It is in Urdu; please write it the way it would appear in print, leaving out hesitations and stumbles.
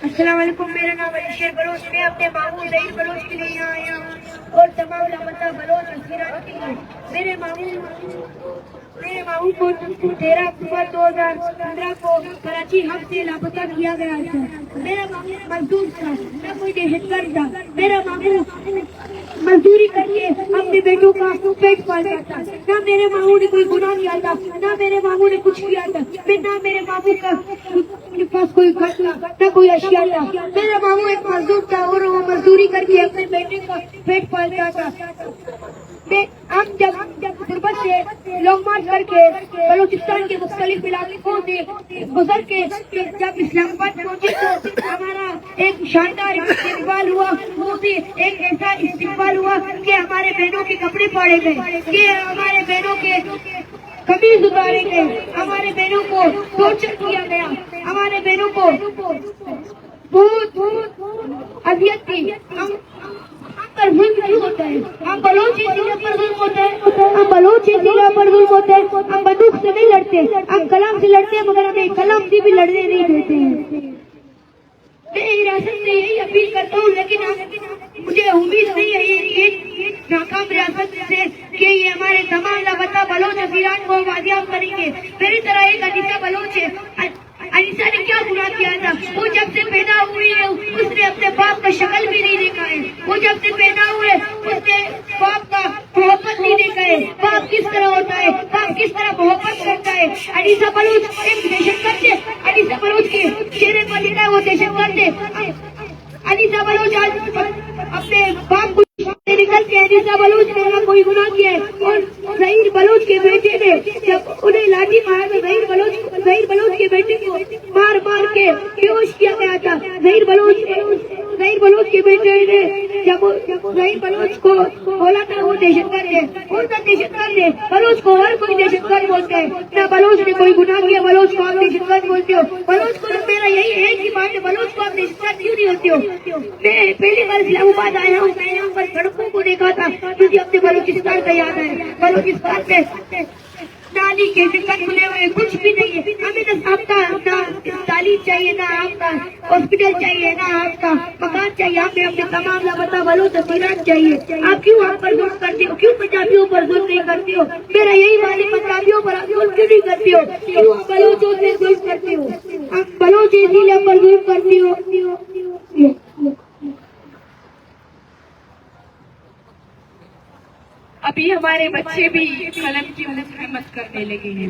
السلام علیکم، میرا نام علی شیر بلوچ، میں اپنے ماموں ظہیر بلوچ کے لیے یہاں آیا ہوں اور تمام لاپتہ بلوچ اسیران کے لیے۔ میرے ماموں کو 13 اکتوبر 2015 کو کراچی ہب سے لاپتہ کیا گیا تھا۔ میرا ماموں مزدور تھا، نہ کوئی دہشت گرد تھا۔ میرا ماموں مزدوری کر کے اپنے بیٹوں کا پیٹ پالتا تھا۔ نہ میرے ماموں نے کوئی گناہ کیا تھا، نہ میرے ماموں نے کچھ کیا تھا، نہ میرے ماموں کا پاس کوئی گھر تھا، نہ کوئی اشیاء تھا۔ میرا ماموں ایک مزدور تھا اور وہ مزدوری کر کے اپنے بیٹے کا پیٹ پالتا تھا۔ ہم جب غربت سے لانگ مارچ کر کے بلوچستان کے مختلف علاقوں سے گزر کے جب اسلام آباد پہنچے تو ہمارا ایک شاندار استقبال ہوا، وہ بھی ایک ایسا استقبال ہوا کہ ہمارے بہنوں کے کپڑے پاڑے گئے، کہ ہمارے بہنوں کے قمیض اتارے گئے، ہمارے بہنوں کو ٹارچر کیا گیا، ہمارے بہنوں کو بہت اذیت کی۔ ہم پر ظلم نہیں ہوتا ہے، ہم بلوچ ضلع پر ظلم ہوتا ہے، ہم بلوچ ضلع پر ظلم ہوتا ہے۔ ہم بندوق سے نہیں لڑتے، ہم کلام سے لڑتے ہیں، مگر ہمیں کلام سے بھی لڑنے نہیں دیتے ہیں۔ میں ریاست سے یہی اپیل کرتا ہوں، لیکن مجھے امید نہیں ہے یہ ناکام ریاست سے کہ یہ ہمارے تمام لاپتہ بلوچ اسیران کو بازیاب کریں گے۔ میری طرح ایک انیسہ بلوچ ہے۔ انیسہ نے کیا گناہ کیا تھا؟ وہ جب سے پیدا ہوئی ہے اس نے اپنے باپ کا شکل بھی نہیں دیکھا ہے۔ وہ جب سے پیدا ہوئے اس نے باپ کا محبت نہیں دیکھا ہے۔ باپ کس طرح ہوتا ہے، باپ کس طرح محبت کرتا ہے۔ انیسہ بلوچ ایک دہشت گرد ہے، انیسہ بلوچ کے چہرے پر لکھا ہے وہ دہشت گرد ہے۔ انیسہ بلوچ آج اپنے باپ کو نکل کے انیسہ بلوچ نے کوئی گناہ کیا ہے، اور ظہیر بلوچ کے بیٹے نے جب انہیں لاٹھی مارا تو ظہیر بلوچ کے بیٹے کو مار کے بیہوش کیا گیا تھا۔ ظہیر بلوچ کے بیٹے نے جب ظہیر بلوچ کو بولا تھا وہ دہشت گرد ہے، کون سا دہشت گرد ہے؟ بلوچ کو ہر کوئی دہشت گرد بولتے ہیں، نہ بلوچ نے کوئی گناہ کیا بلوچ کو آپ دہشت گرد بولتے ہو۔ بلوچ کو میرا یہی ہے کہ بات ہے، بلوچ کو آپ دہشت گرد کیوں نہیں ہوتے ہو؟ میں پہلی بار اسلام آباد آیا ہوں، میں یہاں پر سڑکوں کو دیکھا تھا، مجھے اپنے بلوچستان کا یاد ہے۔ بلوچستان میں نالی کے دقت کھلے ہوئے کچھ بھی نہیں ہے۔ ہمیں نہ آپ کا تعلیم چاہیے، نہ آپ کا ہاسپٹل چاہیے، نہ آپ کا مکان چاہیے، ہمیں اپنے تمام لاپتہ بلوچ اسیران چاہیے۔ آپ کیوں ہم پر ظلم کرتے ہو؟ کیوں پنجابیوں پر ظلم نہیں کرتے ہو؟ میرا یہی والی پنجابیوں پر ظلم کیوں نہیں کرتے ہو؟ کیوں ہم بلوچوں سے ظلم کرتے ہو؟ ہم بلوچ ضلع پر ظلم کرتے ہو۔ ابھی ہمارے بچے بھی قلم کی مزاحمت کرنے لگے ہیں۔